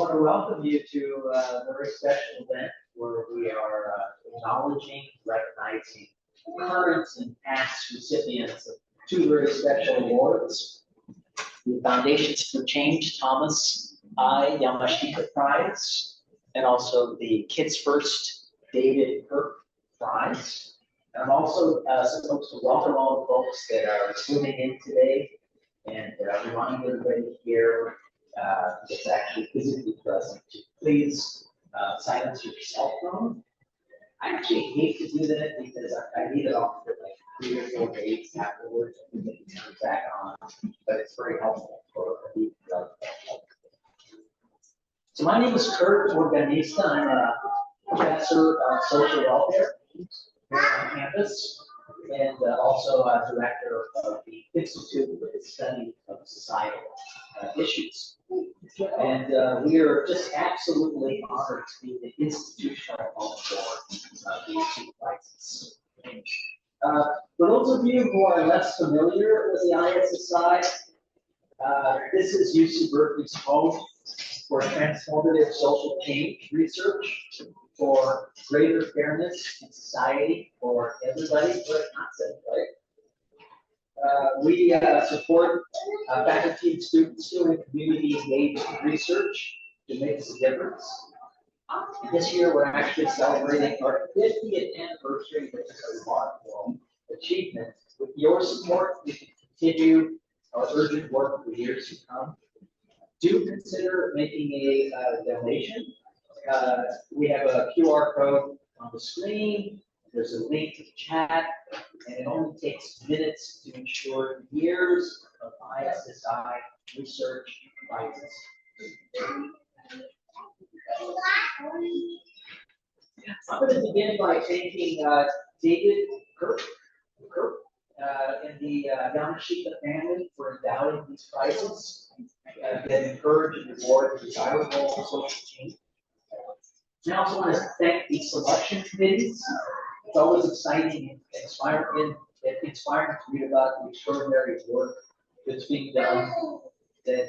want to welcome you to a very special event where we are acknowledging, recognizing current and past recipients of two very special awards. The Foundations for Change Thomas I. Yamashita Prize, and also the Kids First David Kirp Prize. And I'm also supposed to welcome all the folks that are tuning in today and reminding everybody here that's actually physically present to please silence your cell phone. I actually hate to do that because I need it off for like 3 or 4 days afterwards and then turn it back on, but it's very helpful for me. So my name is Kirp Organista. I'm a professor of social welfare here on campus, and also director of the Institute for the Study of Societal Issues. And we are just absolutely honored to be the institutional home for these two prizes. For those of you who are less familiar with the ISSI, this is UC Berkeley's home for transformative social change research, for greater fairness in society for everybody, but not everybody. We support faculty and students doing community engaged research that makes a difference. This year, we're actually celebrating our 50th anniversary, which is a remarkable achievement. With your support, we can continue our urgent work for years to come. Do consider making a donation. We have a QR code on the screen. There's a link to the chat, and it only takes minutes to ensure years of ISSI research prizes. I'm going to begin by thanking David Kirp and the Yamashita family for endowing these prizes that encourage and reward desirable social change. I also want to thank the selection committees. It's always exciting and inspiring to read about the extraordinary work that's being done. That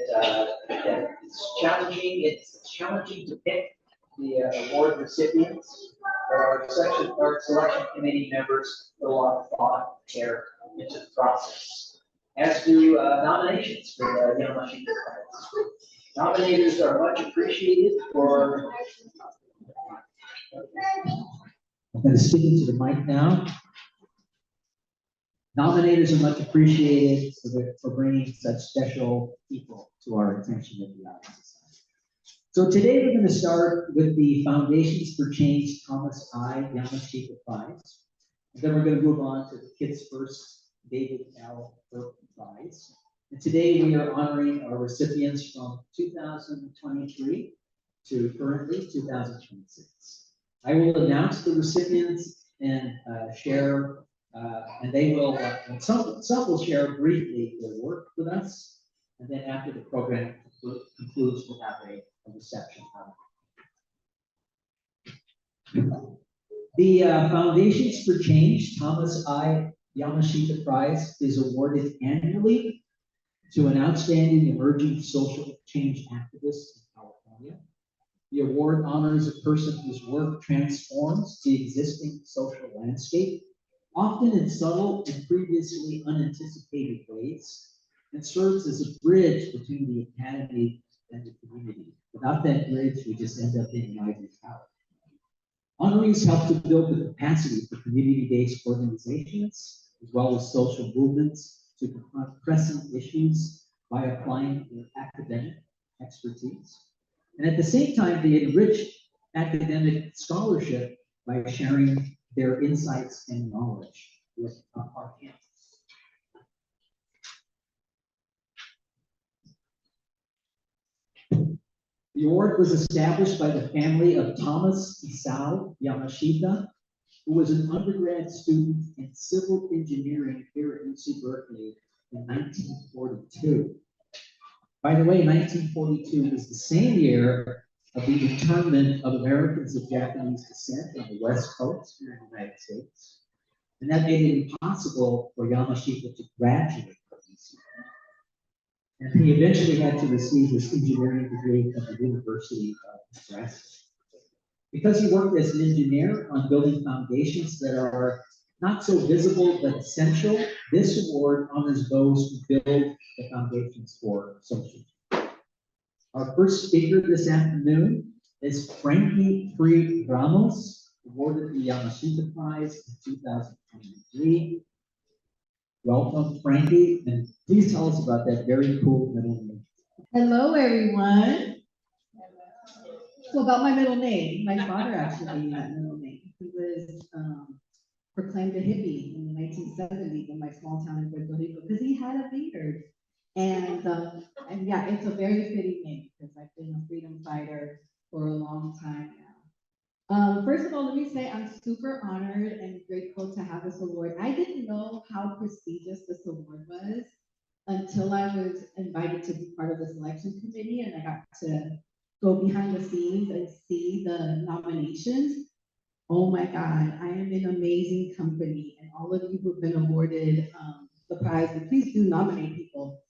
it's challenging. It's challenging to pick the award recipients. Our selection committee members put a lot of thought and care into the process, as do nominations for the Yamashita Prize. Nominators are much appreciated for. I'm going to speak into the mic now. Nominators are much appreciated for bringing such special people to our attention at the ISSI. So today we're going to start with the Foundations for Change Thomas I. Yamashita Prize. And then we're going to move on to the Kids First David L. Kirp Prize. And today we are honoring our recipients from 2023 to currently 2026. I will announce the recipients and share, and they will, some will share briefly their work with us, and then after the program concludes, we'll have a reception. The Foundations for Change Thomas I. Yamashita Prize is awarded annually to an outstanding emerging social change activist in California. The award honors a person whose work transforms the existing social landscape, often in subtle and previously unanticipated ways, and serves as a bridge between the academy and the community. Without that bridge, we just end up in an ivory tower. Honorees help to build the capacity for community-based organizations, as well as social movements, to confront pressing issues by applying their academic expertise. And at the same time, they enrich academic scholarship by sharing their insights and knowledge with our campus. The award was established by the family of Thomas Isao Yamashita, who was an undergrad student in civil engineering here at UC Berkeley in 1942. By the way, 1942 was the same year of the internment of Americans of Japanese descent on the West Coast here in the United States. And that made it impossible for Yamashita to graduate from UC. And he eventually had to receive his engineering degree at the University of Nebraska. Because he worked as an engineer on building foundations that are not so visible but essential, this award honors those who build the foundations for social change. Our first speaker this afternoon is Frankie Free Ramos, awarded the Yamashita Prize in 2023. Welcome, Frankie, and please tell us about that very cool middle name. Hello, everyone. So about my middle name, my father actually gave me that middle name. He was proclaimed a hippie in the 1970s in my small town in Puerto Rico because he had a beard. And yeah, it's a very fitting name because I've been a freedom fighter for a long time now. First of all, let me say I'm super honored and grateful to have this award. I didn't know how prestigious this award was until I was invited to be part of the selection committee and I got to go behind the scenes and see the nominations. Oh my God, I am in amazing company, and all of you who've been awarded the prize, and please do nominate people.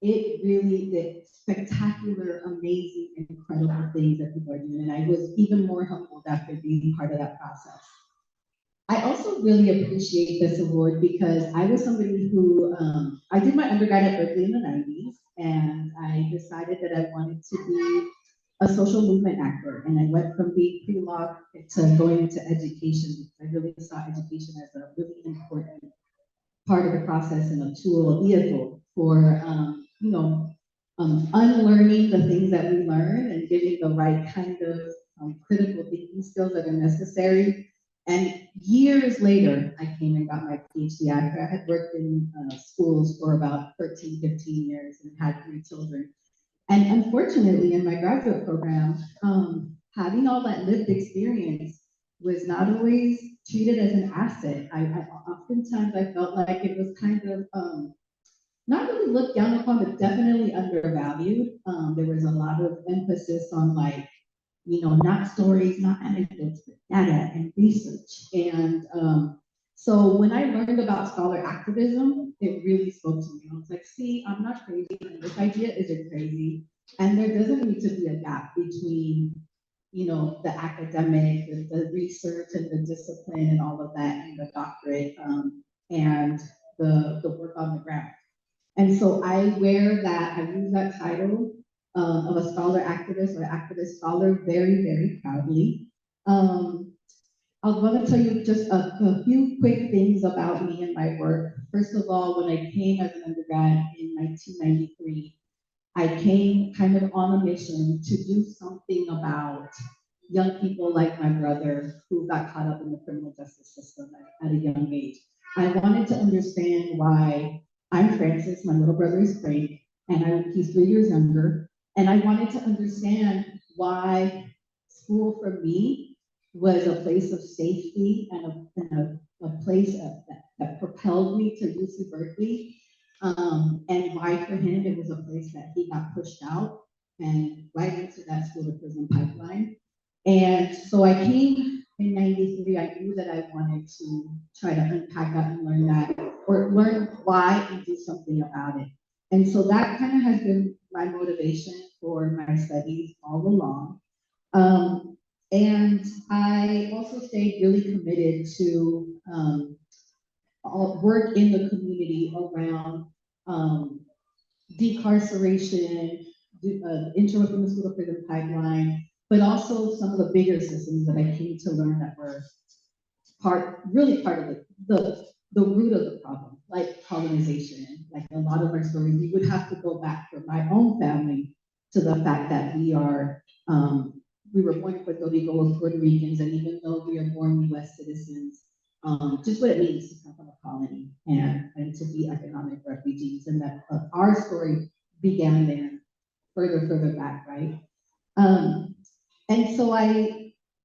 It really did spectacular, amazing, incredible things that people are doing, and I was even more humbled after being part of that process. I also really appreciate this award because I was somebody who, I did my undergrad at Berkeley in the 90s, and I decided that I wanted to be a social movement actor, and I went from being pre-law to going into education because I really saw education as a really important part of the process and a tool, a vehicle for, unlearning the things that we learn and giving the right kind of critical thinking skills that are necessary. And years later, I came and got my PhD. I had worked in schools for about 13, 15 years and had 3 children. And unfortunately, in my graduate program, having all that lived experience was not always treated as an asset. Oftentimes I felt like it was kind of not really looked down upon, but definitely undervalued. There was a lot of emphasis on not stories, not anecdotes, but data and research. And so when I learned about scholar activism, it really spoke to me. I was like, see, I'm not crazy, and this idea isn't crazy. And there doesn't need to be a gap between, the academic, the research and the discipline and all of that, and the doctorate and the work on the ground. And so I use that title of a scholar activist or activist scholar very, very proudly. I want to tell you just a few quick things about me and my work. First of all, when I came as an undergrad in 1993, I came kind of on a mission to do something about young people like my brother who got caught up in the criminal justice system at a young age. I wanted to understand why I'm Francis, my little brother is Frank, and he's 3 years younger, and I wanted to understand why school for me was a place of safety and a place that propelled me to UC Berkeley, and why for him it was a place that he got pushed out and right into that school to prison pipeline. And so I came in 93, I knew that I wanted to try to unpack that and learn that, or learn why and do something about it. And so that kind of has been my motivation for my studies all along. And I also stayed really committed to work in the community around decarceration, intro from the school to prison pipeline, but also some of the bigger systems that I came to learn that were part of the root of the problem, like colonization. Like a lot of our stories, we would have to go back for my own family to the fact that we were born in Puerto Rico with Puerto Ricans, and even though we are born U.S. citizens, just what it means to come from a colony and to be economic refugees, and that our story began there, further back, right? And so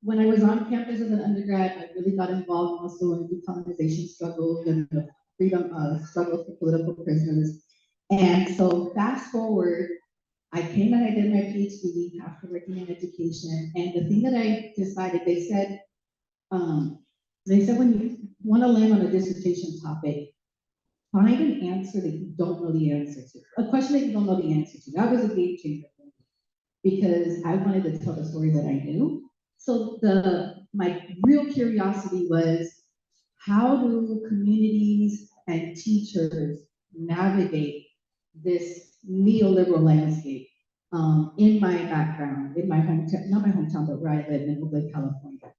when I was on campus as an undergrad, I really got involved also in decolonization struggles and the freedom struggles for political prisoners. And so fast forward, I came and I did my PhD after working in education. And the thing that I decided, they said when you want to land on a dissertation topic, find an answer that you don't know the answer to, a question that you don't know the answer to. That was a game changer for me because I wanted to tell the story that I knew. So my real curiosity was, how do communities and teachers navigate this neoliberal landscape in my background, in my hometown, not my hometown, but where I live in Oakland, California.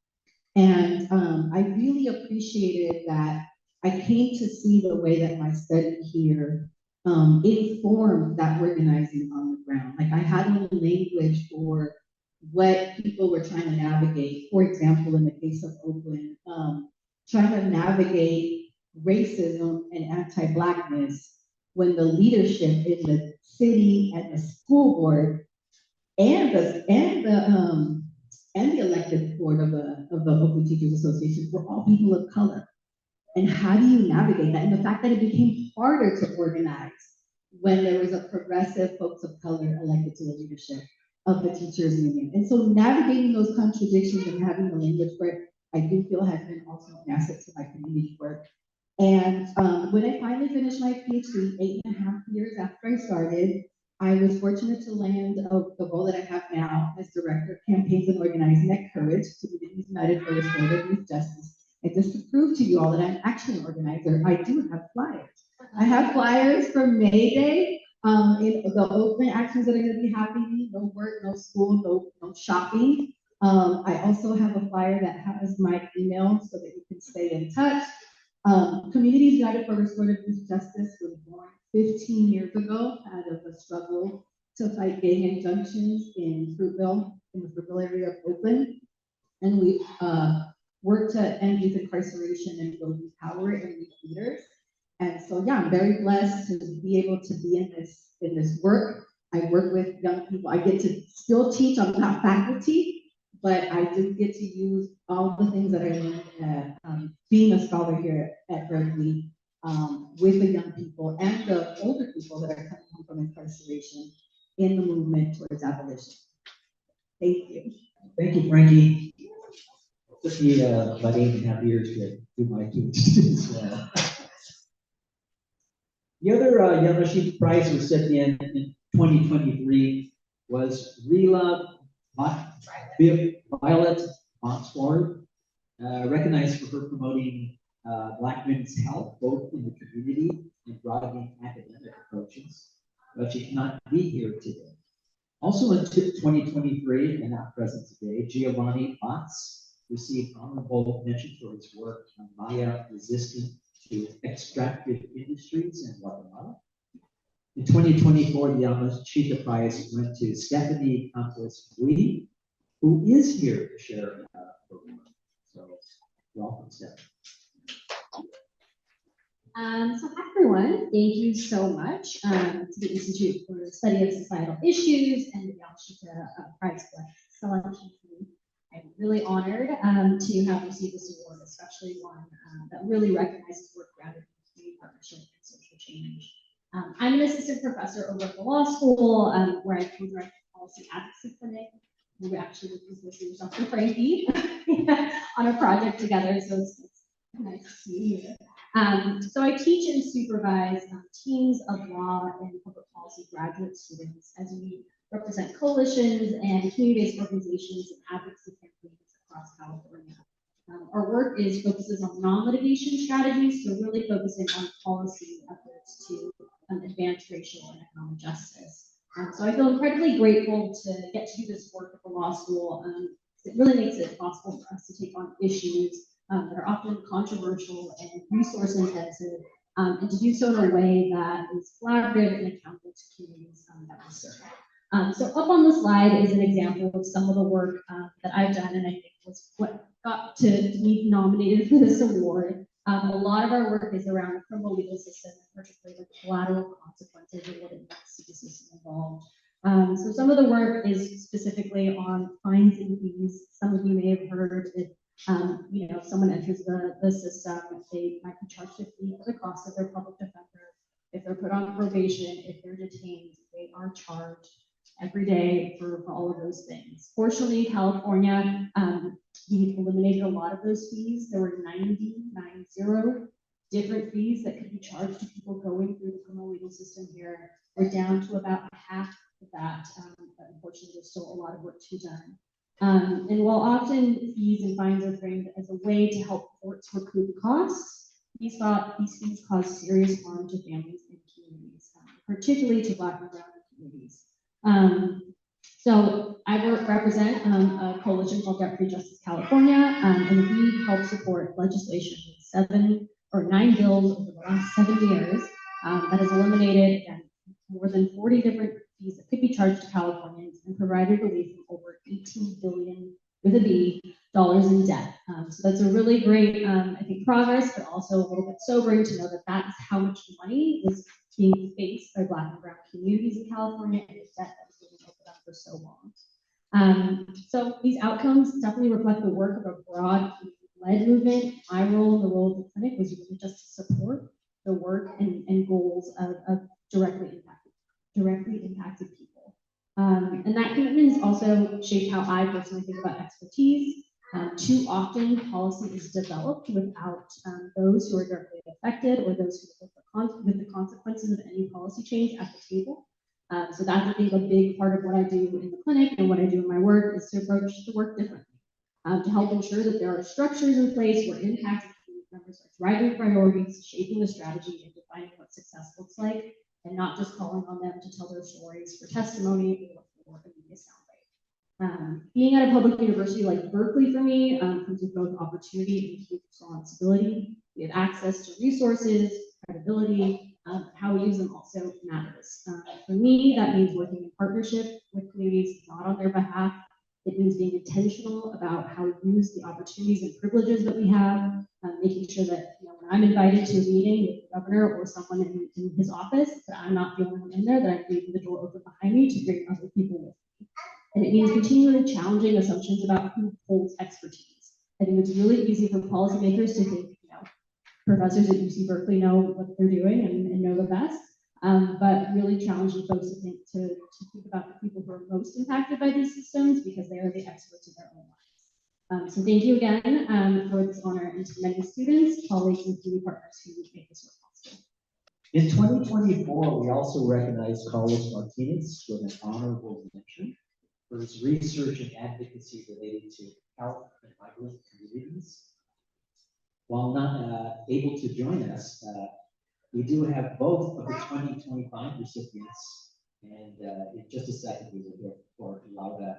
And I really appreciated that I came to see the way that my study here informed that organizing on the ground. Like I had a language for what people were trying to navigate. For example, in the case of Oakland, trying to navigate racism and anti-Blackness when the leadership in the city and the school board and the elected board of the Oakland Teachers Association were all people of color. And how do you navigate that? And the fact that it became harder to organize when there was a progressive folks of color elected to the leadership of the teachers union. And so navigating those contradictions and having the language for it, I do feel has been also an asset to my community work. And when I finally finished my PhD, 8.5 years after I started, I was fortunate to land the role that I have now as Director of Campaigns and Organizing at Courage, Communities United for Restorative Youth Justice. And just to prove to you all that I'm actually an organizer, I do have flyers. I have flyers for May Day, in the Oakland actions that are going to be happening, no work, no school, no shopping. I also have a flyer that has my email so that you can stay in touch. Communities United for Restorative Youth Justice was born 15 years ago out of a struggle to fight gang injunctions in Fruitville, in the Fruitville area of Oakland. And we work to end youth incarceration and build youth power and youth leaders. And so, yeah, I'm very blessed to be able to be in this work. I work with young people. I get to still teach. I'm not faculty, but I do get to use all the things that I learned being a scholar here at Berkeley with the young people and the older people that are coming home from incarceration in the movement towards abolition. Thank you. Thank you, Frankie. It took me about 8.5 years to do my PhD as well. The other Yamashita Prize recipient in 2023 was Violet Montfort, recognized for her promoting Black women's health, both in the community and broadening academic approaches, but she cannot be here today. Also in 2023, and not present today, Giovanni Potts received honorable mention for his work on Maya resistant to extractive industries in Guatemala. In 2024, the Yamashita Prize went to Stephanie Campos-Bui, who is here to share a program. So, welcome, Stephanie. So hi everyone, thank you so much to the Institute for the Study of Societal Issues and the Yamashita Prize selection team. I'm really honored to have received this award, especially one that really recognizes work grounded in community partnership and social change. I'm an assistant professor over at the law school where I co-direct the policy advocacy clinic. We actually introduced yourself to Frankie on a project together, so it's nice to see you here. So I teach and supervise teams of law and public policy graduate students as we represent coalitions and community-based organizations and advocacy campaigns across California. Our work focuses on non-litigation strategies, so really focusing on policy efforts to advance racial and economic justice. So I feel incredibly grateful to get to do this work at the law school. It really makes it possible for us to take on issues that are often controversial and resource intensive, and to do so in a way that is collaborative and accountable to communities that we serve. So up on the slide is an example of some of the work that I've done, and I think was what got to be nominated for this award. A lot of our work is around the criminal legal system, particularly the collateral consequences of what it means to the system involved. So some of the work is specifically on fines and fees. Some of you may have heard that if someone enters the system, they might be charged a fee for the cost of their public defender. If they're put on probation, if they're detained, they are charged every day for all of those things. Fortunately, California, we eliminated a lot of those fees. There were 90 different fees that could be charged to people going through the criminal legal system here. We're down to about half of that, but unfortunately, there's still a lot of work to be done. And while often fees and fines are framed as a way to help courts recoup costs, these fees cause serious harm to families and communities, particularly to Black and Brown communities. So I represent a coalition called Debt Free Justice California, and we help support legislation with 9 bills over the last 7 years that has eliminated, again, more than 40 different fees that could be charged to Californians and provided relief from over $18 billion with a B dollars in debt. So that's a really great, I think, progress, but also a little bit sobering to know that that's how much money is being faced by Black and Brown communities in California, and it's debt that was being opened up for so long. So these outcomes definitely reflect the work of a broad led movement. My role in the role of the clinic was really just to support the work and goals of directly impacted people. And that commitment has also shaped how I personally think about expertise. Too often, policy is developed without those who are directly affected or those who live with the consequences of any policy change at the table. So that's, I think, a big part of what I do in the clinic and what I do in my work is to approach the work differently, to help ensure that there are structures in place where impacted community members are driving priorities, shaping the strategy, and defining what success looks like, and not just calling on them to tell their stories for testimony or for a media soundbite. Being at a public university like Berkeley for me comes with both opportunity and huge responsibility. We have access to resources, credibility, how we use them also matters. For me, that means working in partnership with communities, not on their behalf. It means being intentional about how we use the opportunities and privileges that we have, making sure that when I'm invited to a meeting with the governor or someone in his office, that I'm not the only one in there, that I'm leaving the door open behind me to bring other people with me. And it means continually challenging assumptions about who holds expertise. I think it's really easy for policymakers to think, professors at UC Berkeley know what they're doing and know the best, but really challenging folks to think about the people who are most impacted by these systems because they are the experts in their own lives. So thank you again for this honor, and to many students, colleagues, and community partners who make this work possible. In 2024, we also recognized Carlos Martinez with an honorable mention for his research and advocacy related to health and migrant communities. While not able to join us, we do have both of the 2025 recipients, and in just a second we will hear for Clara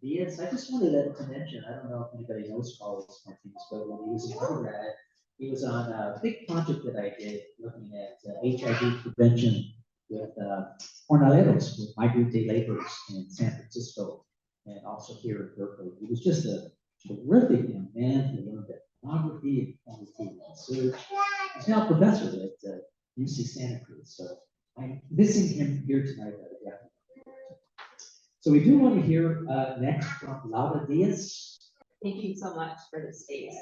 Díaz. I just wanted to mention, I don't know if anybody knows Carlos Martinez, but when he was an undergrad, he was on a big project that I did looking at HIV prevention with jornaleros, with migrant day laborers in San Francisco, and also here in Berkeley. He was just a terrific young man who learned ethnography and quantitative research. He's now a professor at UC Santa Cruz, so I'm missing him here tonight. So we do want to hear next from Clara Díaz. Thank you so much for the space.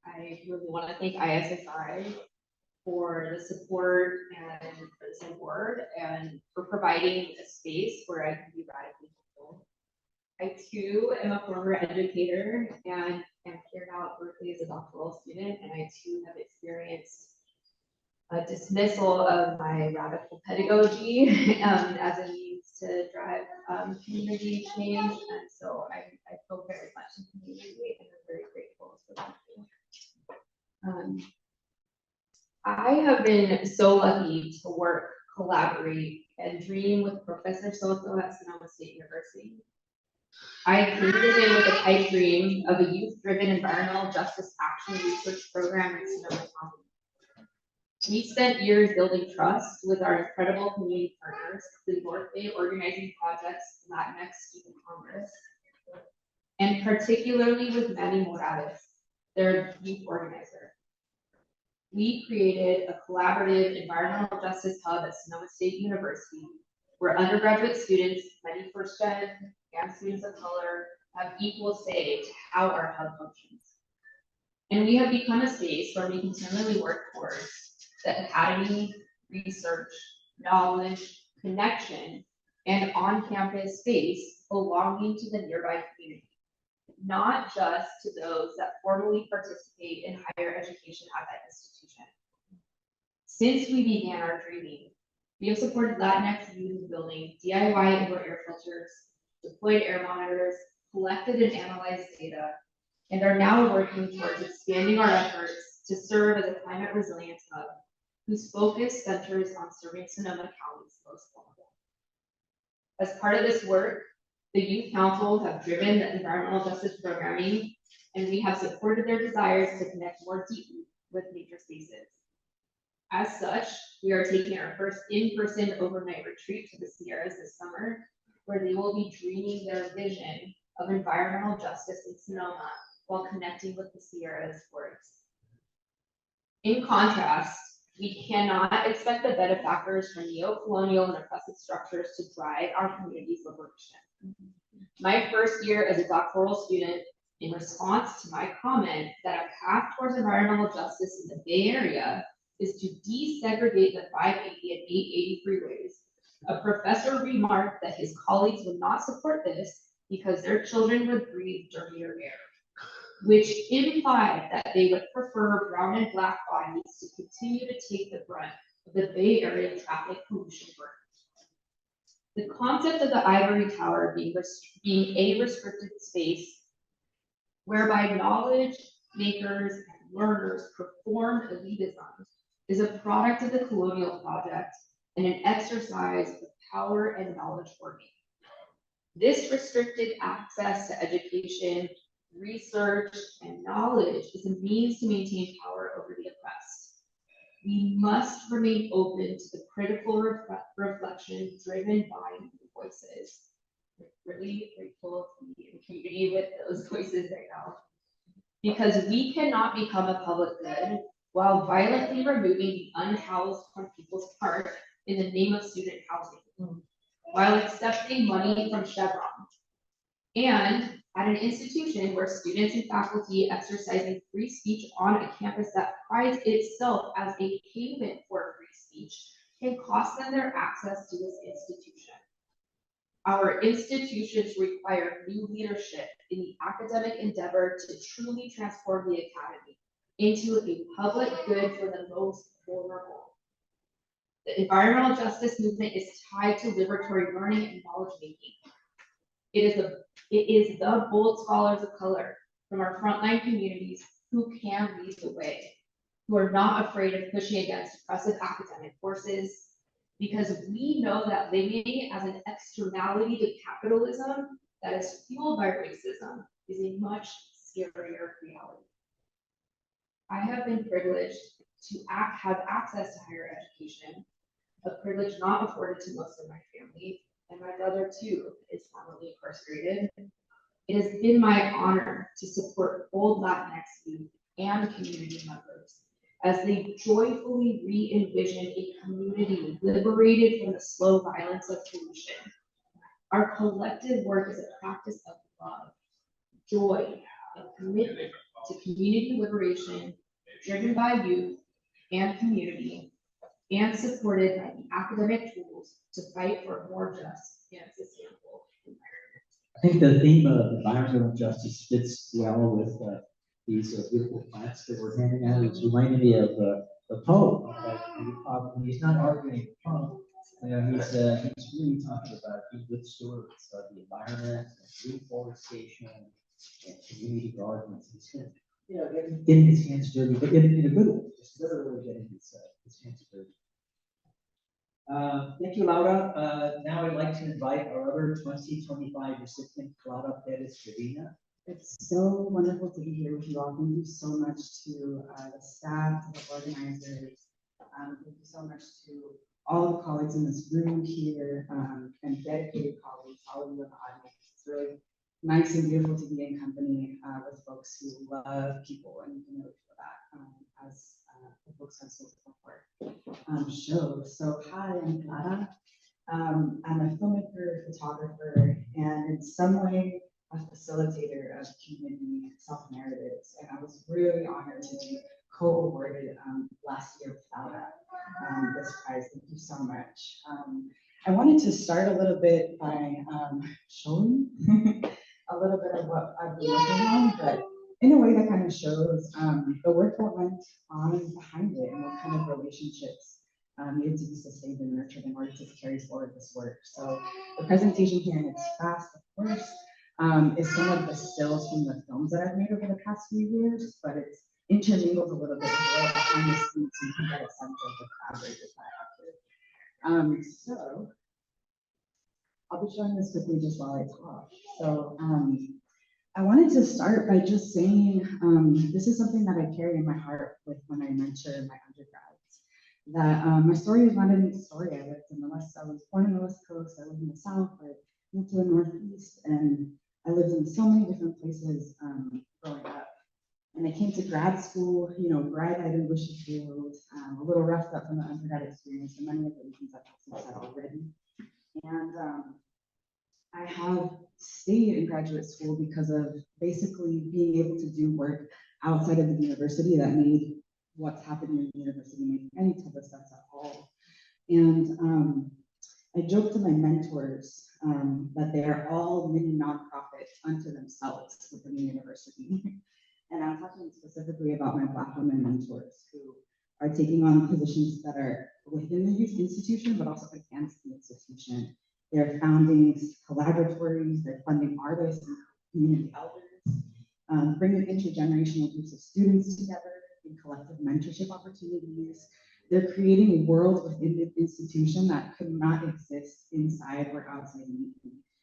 I really want to thank ISSI for the support and for the support and for providing a space where I can be radically helpful. I too am a former educator and am here now at Berkeley as a doctoral student, and I too have experienced a dismissal of my radical pedagogy as a means to drive community change, and so I feel very much in community and I'm very grateful for that. I have been so lucky to work, collaborate, and dream with Professor Soto at Sonoma State University. I created him with a pipe dream of a youth-driven environmental justice action research program at Sonoma County. We spent years building trust with our incredible community partners, the North Bay Organizing Project's Latinx Student Congress, and particularly with Maddie Morales, their youth organizer. We created a collaborative environmental justice hub at Sonoma State University, where undergraduate students, many first gen, and students of color have equal say to how our hub functions. And we have become a space where we continually work towards the academy, research, knowledge, connection, and on-campus space belonging to the nearby community. not just to those that formally participate in higher education at that institution. Since we began our dreaming, we have supported Latinx youth in building DIY indoor air filters, deployed air monitors, collected and analyzed data, and are now working towards expanding our efforts to serve as a climate resilience hub whose focus centers on serving Sonoma County's most vulnerable. As part of this work, the youth councils have driven the environmental justice programming, and we have supported their desires to connect more deeply with nature spaces. As such, we are taking our first in-person overnight retreat to the Sierras this summer, where they will be dreaming their vision of environmental justice in Sonoma while connecting with the Sierras forests. In contrast, we cannot expect the benefactors from neo-colonial and oppressive structures to drive our community's liberation. My first year as a doctoral student, in response to my comment that a path towards environmental justice in the Bay Area is to desegregate the 580 and 880 freeways, a professor remarked that his colleagues would not support this because their children would breathe dirtier air, which implied that they would prefer brown and black bodies to continue to take the brunt of the Bay Area traffic pollution burden. The concept of the ivory tower being a restricted space whereby knowledge makers and learners perform elitism is a product of the colonial project and an exercise of power and knowledge hoarding. This restricted access to education, research, and knowledge is a means to maintain power over the oppressed. We must remain open to the critical reflection driven by new voices. We're really grateful to be in community with those voices right now. Because we cannot become a public good while violently removing the unhoused from People's Park in the name of student housing, while accepting money from Chevron, and at an institution where students and faculty exercising free speech on a campus that prides itself as a haven for free speech can cost them their access to this institution. Our institutions require new leadership in the academic endeavor to truly transform the academy into a public good for the most vulnerable. The environmental justice movement is tied to liberatory learning and knowledge making. It is the bold scholars of color from our frontline communities who can lead the way, who are not afraid of pushing against oppressive academic forces, because we know that living as an externality to capitalism that is fueled by racism is a much scarier reality. I have been privileged to have access to higher education, a privilege not afforded to most of my family, and my brother too is formerly incarcerated. It has been my honor to support bold Latinx youth and community members as they joyfully re-envision a community liberated from the slow violence of pollution. Our collective work is a practice of love, joy, and commitment to community liberation driven by youth and community and supported by the academic tools to fight for a more just and sustainable environment. I think the theme of environmental justice fits well with these beautiful plants that we're handing out. It's reminding me of the poem. He's not arguing the poem. You know, he's really talking about being good stewards of the environment, and reforestation, and community gardens. He's getting his hands dirty, but in a good way. Just literally getting his hands dirty. Thank you, Laura. Now I'd like to invite our other 2025 recipient, Clara Pérez Medina. It's so wonderful to be here with you all. Thank you so much to the staff, to the organizers. Thank you so much to all the colleagues in this room here and dedicated colleagues, all of you in the audience. It's really nice and beautiful to be in company with folks who love people, and you can really feel that as the folks on social support show. So hi, I'm Clara. I'm a filmmaker, photographer, and in some way a facilitator of community self-narratives. And I was really honored to be co-awarded last year with Laura this prize. Thank you so much. I wanted to start a little bit by showing a a little bit of what I've been working on, but in a way that kind of shows the work that went on behind it and what kind of relationships needed to be sustained and nurtured in order to carry forward this work. So the presentation here in its fast, of course, is some of the stills from the films that I've made over the past few years, but it's intermingled a little bit with a little behind the scenes so you can get a sense of the collaborators that I have here. So I'll be showing this quickly just while I talk. So I wanted to start by just saying this is something that I carry in my heart with when I mentor my undergrads. That my story is not a new story. I lived in the West. I was born in the West Coast. I lived in the South. I moved to the Northeast, and I lived in so many different places growing up. And I came to grad school, you know, bright-eyed and bushy-tailed, a little roughed up from the undergrad experience, and many of the reasons I've said already. And I have stayed in graduate school because of basically being able to do work outside of the university that made what's happening in the university make any type of sense at all. And I joke to my mentors that they are all mini nonprofits unto themselves within the university. And I'm talking specifically about my Black women mentors who are taking on positions that are within the youth institution, but also against the institution. They're founding collaboratories, they're funding artists and community elders, bringing intergenerational groups of students together in collective mentorship opportunities. They're creating a world within the institution that could not exist inside or outside of me.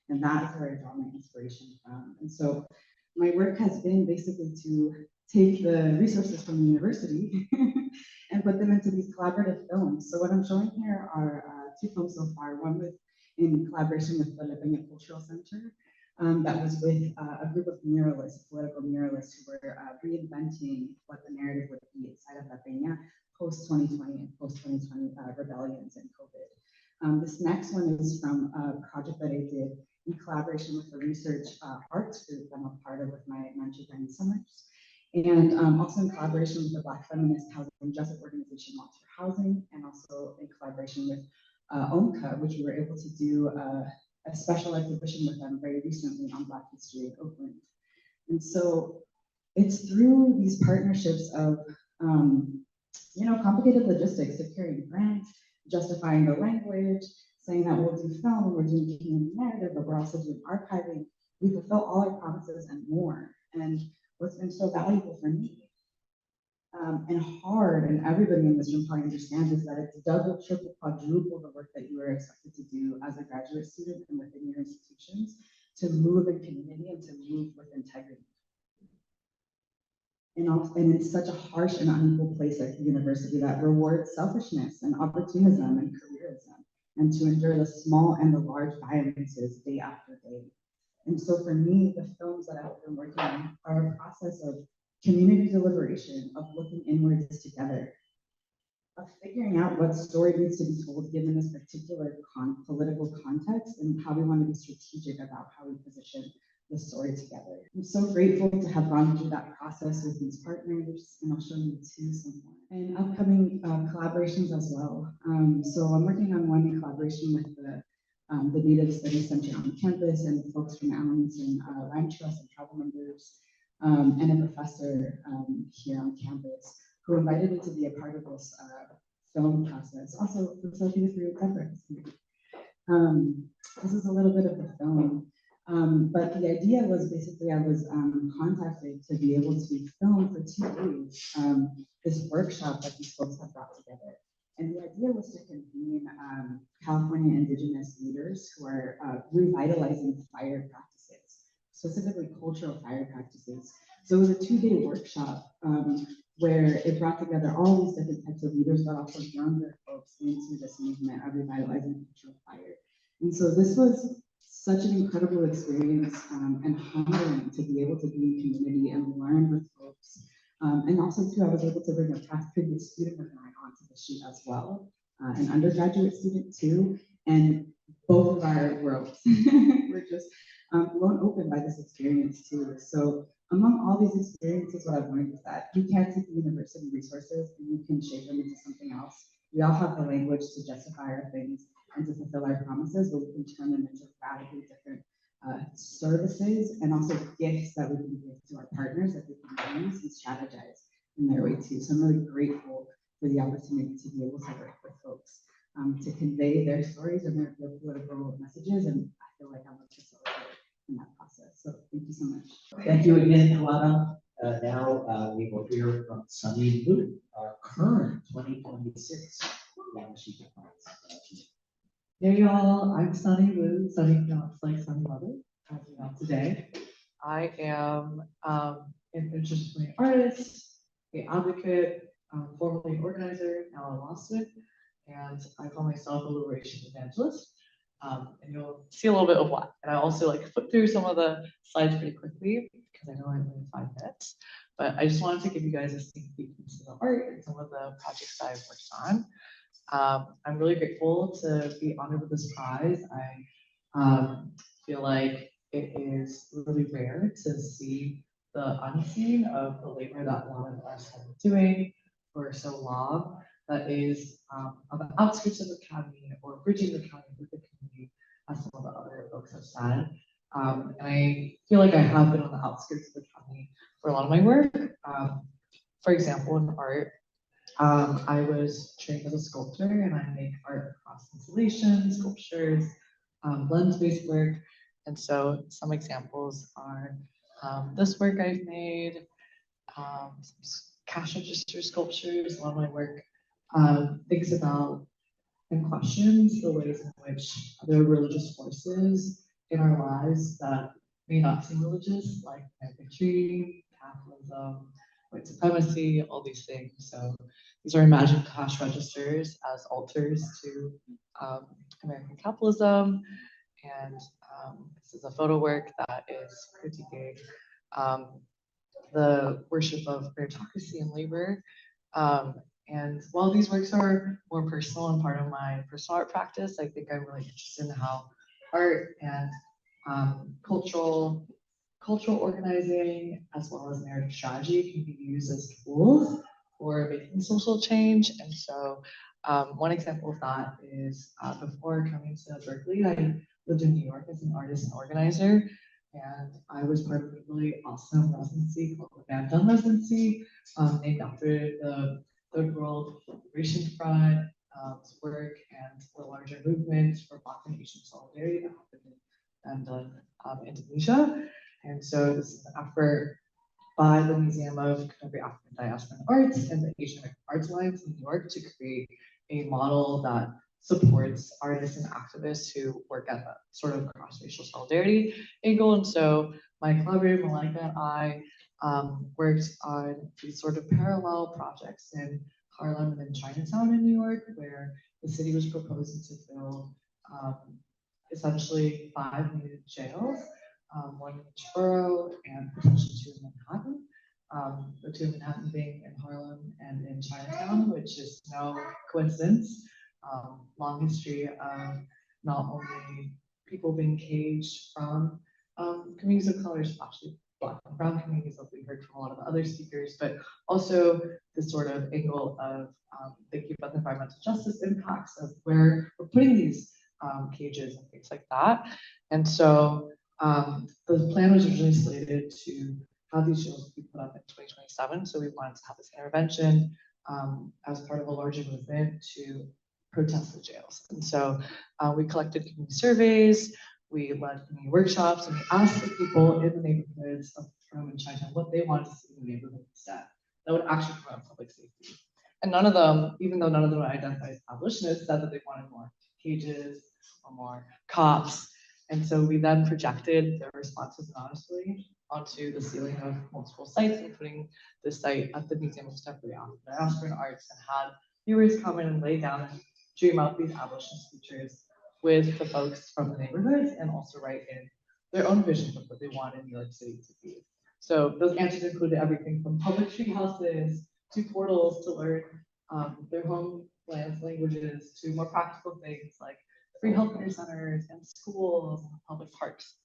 And that is where I draw my inspiration from. And so my work has been basically to take the resources from the university and put them into these collaborative films. So what I'm showing here are two films so far. One was in collaboration with the Living Cultural Center. That was with a group of muralists, political muralists who were reinventing what the narrative would be inside of La Peña post-2020 and post-2020 rebellions and COVID. This next one is from a project that I did in collaboration with the research arts group that I'm a part of with my mentor, Brandt Summers, and also in collaboration with the Black feminist housing justice organization, Launch for Housing, and also in collaboration with OMCA, which we were able to do a special exhibition with them very recently on Black history in Oakland. And so it's through these partnerships of, you know, complicated logistics, securing grants, justifying the language, saying that we'll do film, we're doing community narrative, but we're also doing archiving. We fulfill all our promises and more. And what's been so valuable for me and hard, and everybody in this room probably understands, is that it's double, triple, quadruple the work that you are expected to do as a graduate student and within your institutions to move in community and to move with integrity. And it's such a harsh and unequal place at the university that rewards selfishness and opportunism and careerism, and to endure the small and the large violences day after day. And so for me, the films that I've been working on are a process of community deliberation, of looking inwards together, of figuring out what story needs to be told given this particular political context and how we want to be strategic about how we position the story together. I'm so grateful to have gone through that process with these partners, and I'll show you too some more. And upcoming collaborations as well. So I'm working on one in collaboration with the Native Studies Center on campus and folks from Alliance and Land Trust and tribal members, and a professor here on campus who invited me to be a part of this film process, also facilitated through Temperance. This is a little bit of the film. But the idea was basically I was contacted to be able to film for 2 days this workshop that these folks have brought together. And the idea was to convene California Indigenous leaders who are revitalizing fire practices, specifically cultural fire practices. So it was a 2-day workshop where it brought together all these different types of leaders, but also younger folks into this movement of revitalizing cultural fire. And so this was such an incredible experience and humbling to be able to be in community and learn with folks. And also too, I was able to bring a past previous student of mine onto the shoot as well, an undergraduate student too, and both of our worlds were just blown open by this experience too. So among all these experiences, what I've learned is that you can't take university resources and you can shape them into something else. We all have the language to justify our things and to fulfill our promises, but we can turn them into radically different services and also gifts that we can give to our partners that they can use and strategize in their way too. So I'm really grateful for the opportunity to be able to work with folks to convey their stories and their political messages, and I feel like I'm a facilitator in that process. So thank you so much. Thank you again, Clara. Now we will hear from Sunnie Liu, our current 2026 Yamashita Prize. Hey y'all, I'm Sunnie Liu. Sunnie looks like Sunny Mother, as you know today. I am an interdisciplinary artist, an advocate, formerly an organizer, now a law student, and I call myself a liberation evangelist. And you'll see a little bit of why. And I also flip through some of the slides pretty quickly because I know I have only 5 minutes. But I just wanted to give you guys a sneak peek into the art and some of the projects that I've worked on. I'm really grateful to be honored with this prize. I feel like it is really rare to see the unseen of the labor that a lot of us have been doing for so long that is on the outskirts of the county or bridging the county with the community, as some of the other folks have said. And I feel like I have been on the outskirts of the county for a lot of my work. For example, in art, I was trained as a sculptor and I make art across installations, sculptures, lens-based work. And so some examples are this work I've made, some cash register sculptures. A lot of my work thinks about and questions the ways in which there are religious forces in our lives that may not seem religious, like bigotry, Catholicism, white supremacy, all these things. So these are imagined cash registers as altars to American capitalism. And this is a photo work that is critiquing the worship of meritocracy and labor. And while these works are more personal and part of my personal art practice, I think I'm really interested in how art and cultural organizing as well as narrative strategy can be used as tools for making social change. And so one example of that is before coming to Berkeley, I lived in New York as an artist and organizer. And I was part of a really awesome residency called the Brandt residency, named after the Third World Liberation Front work and the larger movement for Black and Asian solidarity that happened in Indonesia. And so this is an effort by the Museum of Contemporary African Diaspora and Arts and the Asian American Arts Alliance in New York to create a model that supports artists and activists who work at that sort of cross-racial solidarity angle. And so my collaborator, Malika, and I worked on these sort of parallel projects in Harlem and in Chinatown in New York, where the city was proposing to build essentially 5 new jails, 1 in each borough and potentially 2 in Manhattan. The 2 in Manhattan being in Harlem and in Chinatown, which is no coincidence. Long history of not only people being caged from communities of color, especially Black and brown communities, like we heard from a lot of the other speakers, but also this sort of angle of thinking about the environmental justice impacts of where we're putting these cages and things like that. And so the plan was originally slated to have these jails be put up in 2027. So we wanted to have this intervention as part of a larger movement to protest the jails. And so we collected community surveys, we led community workshops, and we asked the people in the neighborhoods of Rome and Chinatown what they wanted to see in the neighborhood instead that would actually promote public safety. And none of them, even though none of them identified as abolitionists, said that they wanted more cages or more cops. And so we then projected their responses anonymously onto the ceiling of multiple sites, including the site at the Museum of Contemporary African Diaspora and Arts, and had viewers come in and lay down and dream up these abolitionist futures with the folks from the neighborhoods and also write in their own vision of what they want in New York City to be. So those answers included everything from public street houses to portals to learn their homelands languages to more practical things like free healthcare centers and schools and public parks.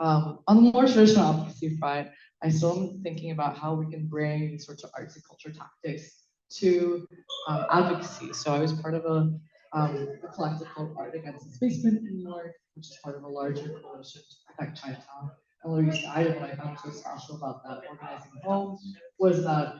On the more traditional advocacy front, I still am thinking about how we can bring these sorts of arts and culture tactics to advocacy. So I was part of a a collective called Art Against the Basement in New York, which is part of a larger coalition to protect Chinatown. And Lower East Side, and what I found so special about that organizing home was that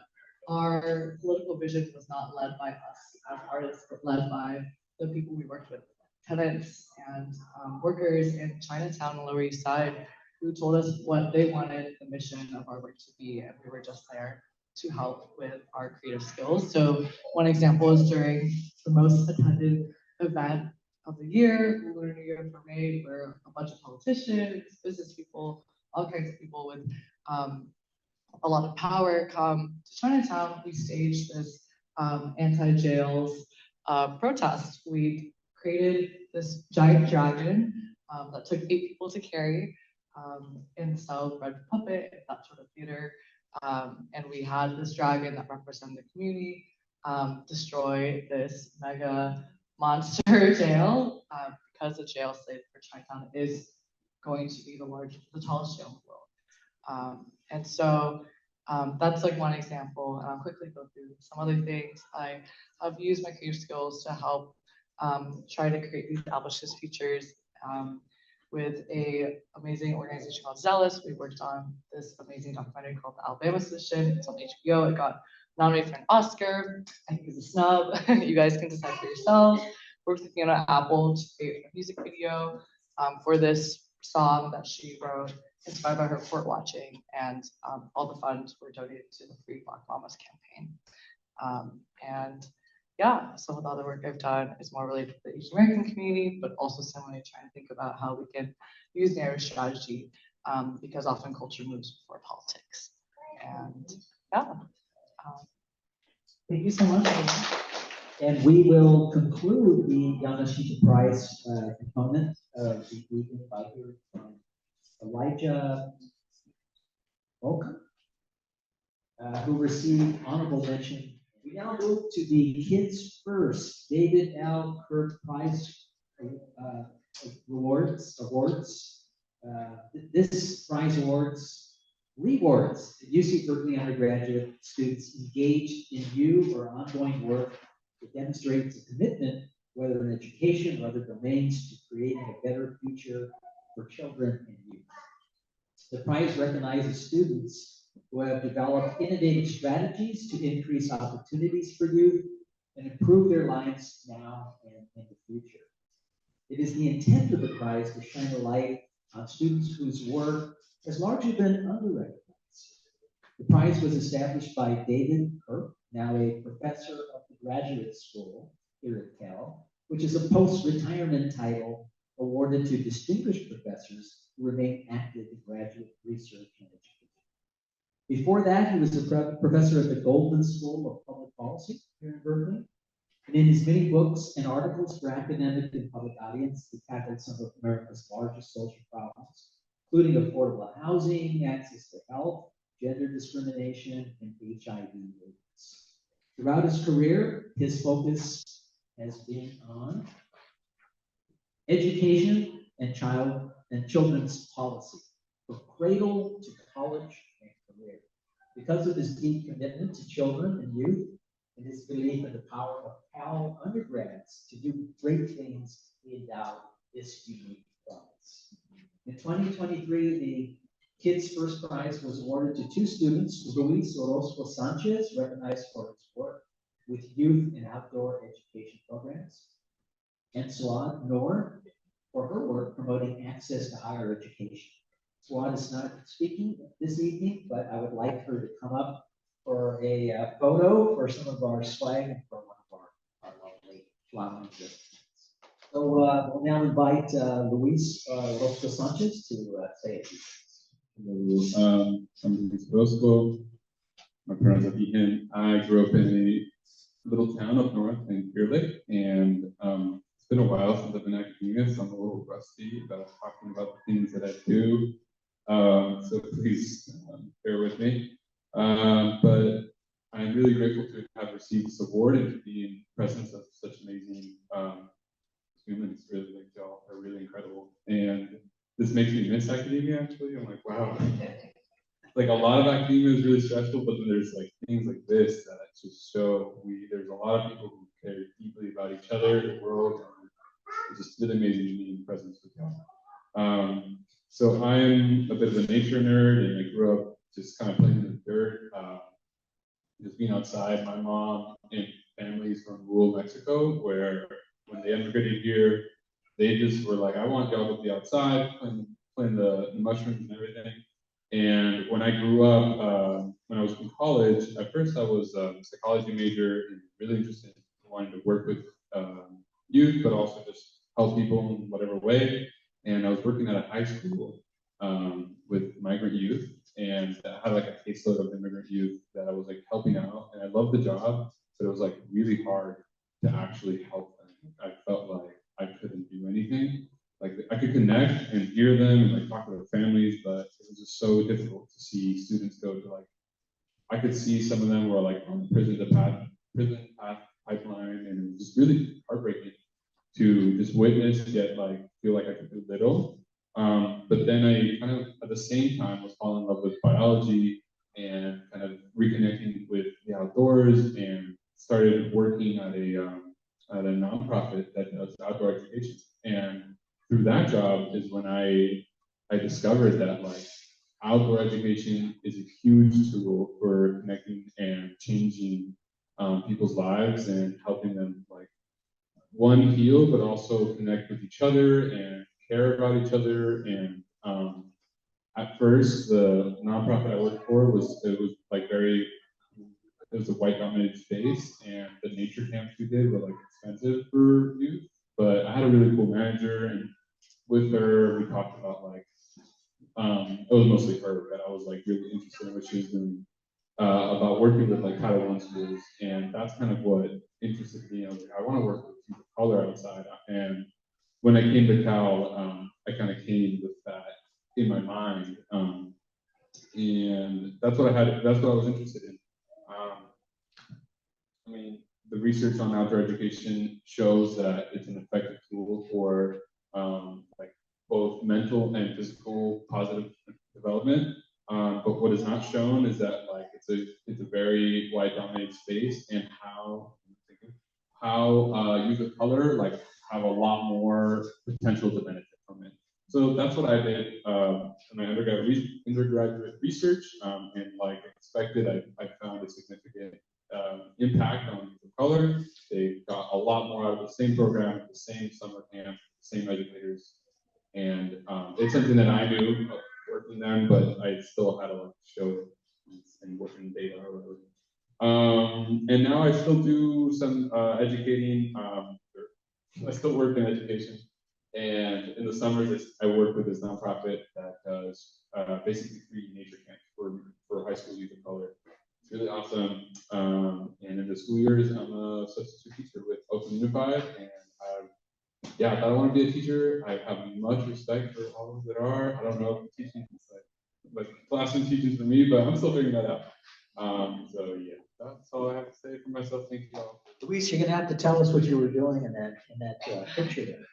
our political vision was not led by us as artists, but led by the people we worked with, tenants and workers in Chinatown and Lower East Side, who told us what they wanted the mission of our work to be, and we were just there to help with our creative skills. So one example is during the most attended event of the year, Lunar New Year for May, where a bunch of politicians, business people, all kinds of people with a lot of power come to Chinatown. We staged this anti-jails protest. We created this giant dragon that took 8 people to carry in the style of Red Puppet, that sort of theater. And we had this dragon that represented the community destroy this mega monster jail because the jail site for Chinatown is going to be the tallest jail in the world. And so that's like one example. And I'll quickly go through some other things. I have used my creative skills to help try to create these abolitionist features with an amazing organization called Zealous. We worked on this amazing documentary called The Alabama Solution. It's on HBO. It got nominated for an Oscar. I think it's a snub. You guys can decide for yourselves. Worked with Fiona Apple to create a music video for this song that she wrote, inspired by her court watching, and all the funds were donated to the Free Black Mamas campaign. And yeah, some of the other work I've done is more related to the Asian American community, but also similarly trying to think about how we can use narrative strategy because often culture moves before politics. And yeah. Thank you so much. And we will conclude the Yamashita Prize component of the evening by hearing from Elijah Baucom, who received honorable mention. We now move to the Kids First David L. Kirp Prize awards. This prize rewards UC Berkeley undergraduate students engaged in new or ongoing work that demonstrates a commitment, whether in education or other domains, to creating a better future for children and youth. The prize recognizes students who have developed innovative strategies to increase opportunities for youth and improve their lives now and in the future. It is the intent of the prize to shine a light on students whose work has largely been under-recognized. The prize was established by David Kirp, now a professor of the graduate school here at Cal, which is a post-retirement title awarded to distinguished professors who remain active in graduate research and education. Before that, he was a professor at the Goldman School of Public Policy here in Berkeley. And in his many books and articles for academic and public audience, he tackled some of America's largest social problems, including affordable housing, access to health, gender discrimination, and HIV/AIDS. Throughout his career, his focus has been on education and children's policy, from cradle to college and career. Because of his deep commitment to children and youth, and his belief in the power of Cal undergrads to do great things, he endowed this unique prize. In 2023, the Kids First Prize was awarded to 2 students, Luis Orozco Sanchez, recognized for his work with youth and outdoor education programs, and Suad Noor for her work promoting access to higher education. Suad is not speaking this evening, but I would like her to come up for a photo for some of our swag and for one of our lovely flowering gifts. So we'll now invite Luis Orozco Sanchez to say a few things. Hello, I'm Luis Orozco. My parents are Vegan. I grew up in a little town up north in Berkeley, and it's been a while since I've been in academia, so I'm a little rusty about talking about the things that I do. So please bear with me. But I'm really grateful to have received this award and to be in presence of such amazing humans. Really, like y'all are really incredible, and this makes me miss academia. Actually, I'm like, wow. Like a lot of academia is really stressful, but then there's like things like this that just show there's a lot of people who care deeply about each other, the world. It's just really amazing to be in presence with y'all. So I'm a bit of a nature nerd, and I grew up just kind of playing in the dirt, just being outside. My mom and families from rural Mexico, where when they immigrated here, they just were like, I want y'all to be outside, playing the mushrooms and everything. And when I grew up, when I was in college, at first I was a psychology major and really interested in wanting to work with youth, but also just help people in whatever way. And I was working at a high school with migrant youth, and I had like a caseload of immigrant youth that I was like helping out, and I loved the job, but it was like really hard to actually help them. I felt like I couldn't do anything. Like I could connect and hear them and like talk to their families, but it was just so difficult to see students go to like. I could see some of them were like on the prison path pipeline, and it was just really heartbreaking to just witness, yet like feel like I could do little. But then I kind of at the same time was falling in love with biology and kind of reconnecting with the outdoors, and started working at a nonprofit that does outdoor education. And through that job is when I discovered that like outdoor education is a huge tool for connecting and changing people's lives and helping them like one heal, but also connect with each other and care about each other. And at first, the nonprofit I worked for was a white dominated space, and the nature camps we did were like expensive for youth. But I had a really cool manager, and with her, we talked about like it was mostly her, but I was like really interested in what she was doing about working with like Title I schools, and that's kind of what interested me. I was like, I want to work with people of color outside, and when I came to Cal, I kind of came with that in my mind, and that's what I had. That's what I was interested in. I mean, the research on outdoor education shows that it's an effective tool for like both mental and physical positive development. But what is not shown is that like it's a very white dominated space, and how youth of color like have a lot more potential to benefit from it. So that's what I did in my undergraduate research, and like expected, I found a significant impact on youth of color. They got a lot more out of the same program, the same summer camp, the same educators, and it's something that I knew working them, but I still had to like show and work in data or whatever. And now I still do some educating. I still work in education, and in the summers I work with this nonprofit that does basically free nature camps for high school youth of color. It's really awesome. And in the school years, I'm a substitute teacher with Oakland Unified, and I thought I want to be a teacher. I have much respect for all of that are. I don't know if teaching is like classroom teaching for me, but I'm still figuring that out. So yeah, that's all I have to say for myself. Thank you all. Luis, you're gonna have to tell us what you were doing in that picture there.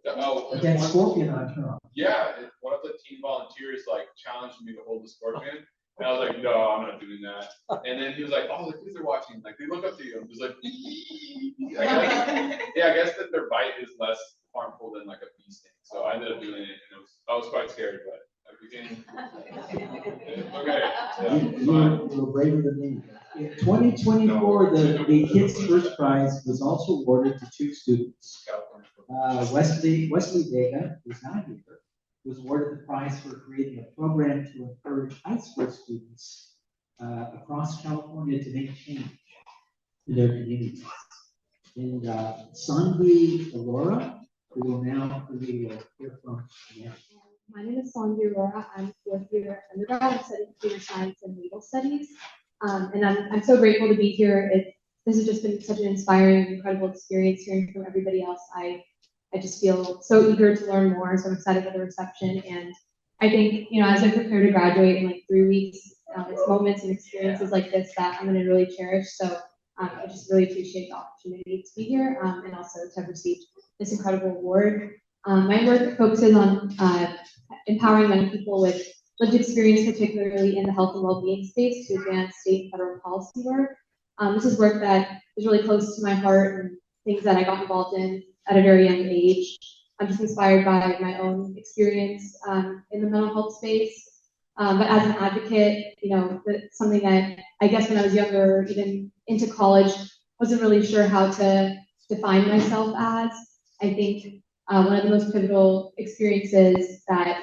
Oh, That scorpion on top. yeah, one of the team volunteers like challenged me to hold the scorpion. And I was like, no, I'm not doing that. And then he was like, oh, the kids are watching. Like, they look up to you. I'm just like, I guess that their bite is less harmful than like a bee sting. So I ended up doing it, and I was quite scared, but I became okay. Yeah, You were braver than me. In 2024, the Kids First Prize was also awarded to two students. Wesley Vega, who's not here, was awarded the prize for creating a program to encourage high school students across California to make change in their communities. And Saanvi Arora, who will hear from again. My name is Saanvi Arora. I'm fourth year undergrad. I'm studying computer science and legal studies. And I'm so grateful to be here. This has just been such an inspiring, incredible experience hearing from everybody else. I just feel so eager to learn more. So I'm excited for the reception. And I think, as I prepare to graduate in like 3 weeks, it's moments and experiences like this that I'm going to really cherish. So I just really appreciate the opportunity to be here and also to have received this incredible award. My work focuses on empowering young people with lived experience, particularly in the health and well-being space, to advance state and federal policy work. This is work that is really close to my heart and things that I got involved in at a very young age. I'm just inspired by my own experience in the mental health space. But as an advocate, that's something that I guess when I was younger, even into college, wasn't really sure how to define myself as. I think one of the most pivotal experiences that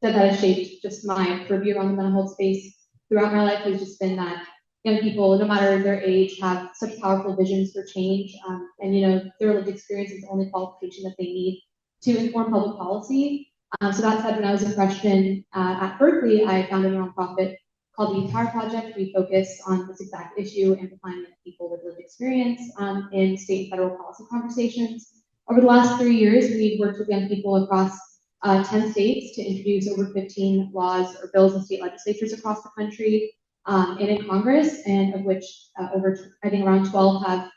has shaped just my purview on the mental health space throughout my life has just been that young people, no matter their age, have such powerful visions for change, and their lived experience is the only qualification that they need to inform public policy. So that said, when I was a freshman at Berkeley, I founded a nonprofit called the Entire Project. We focus on this exact issue, amplifying young people with lived experience in state and federal policy conversations. Over the last 3 years, we've worked with young people across 10 states to introduce over 15 laws or bills in state legislatures across the country and in Congress, and of which I think around 12 have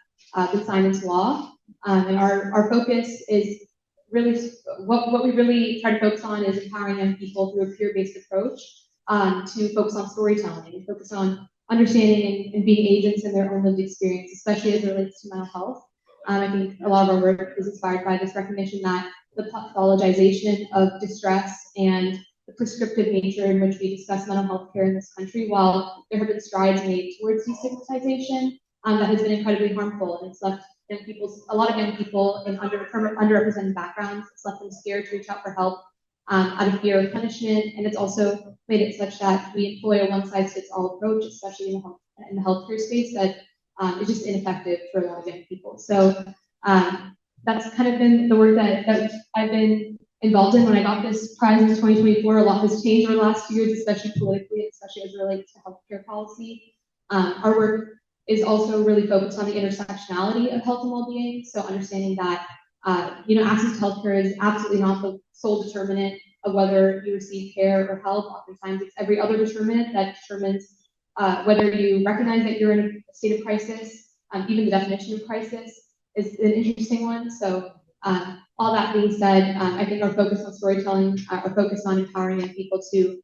been signed into law. And our focus is really, what we really try to focus on is empowering young people through a peer-based approach to focus on storytelling and focus on understanding and being agents in their own lived experience, especially as it relates to mental health. I think a lot of our work is inspired by this recognition that the pathologization of distress and the prescriptive nature in which we discuss mental health care in this country, while there have been strides made towards destigmatization, that has been incredibly harmful, and it's left a lot of young people in underrepresented backgrounds. It's left them scared to reach out for help out of fear of punishment, and it's also made it such that we employ a one-size-fits-all approach, especially in the healthcare space, that is just ineffective for a lot of young people. So that's kind of been the work that I've been involved in. When I got this prize in 2024, a lot has changed over the last 2 years, especially politically, especially as it relates to healthcare policy. Our work is also really focused on the intersectionality of health and well-being. So understanding that, access to healthcare is absolutely not the sole determinant of whether you receive care or help. Oftentimes it's every other determinant that determines whether you recognize that you're in a state of crisis. Even the definition of crisis is an interesting one. So all that being said, I think our focus on storytelling, our focus on empowering young people to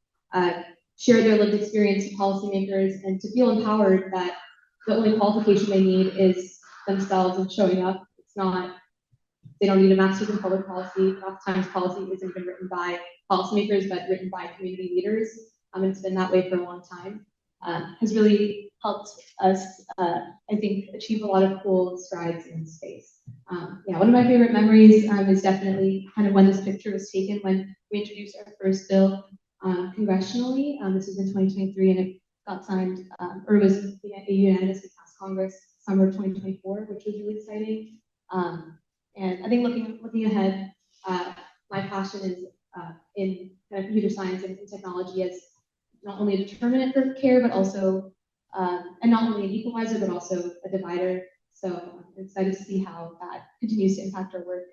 share their lived experience to policymakers and to feel empowered that the only qualification they need is themselves and showing up. It's not, they don't need a master's in public policy. Oftentimes policy isn't even written by policymakers, but written by community leaders. And it's been that way for a long time. Has really helped us, I think, achieve a lot of cool strides in space. One of my favorite memories is definitely kind of when this picture was taken when we introduced our first bill congressionally. This was in 2023, and it got signed, or was unanimously passed Congress summer of 2024, which was really exciting. And I think looking ahead, my passion is in kind of computer science and technology as not only a determinant for care, but also, and not only an equalizer, but also a divider. So I'm excited to see how that continues to impact our work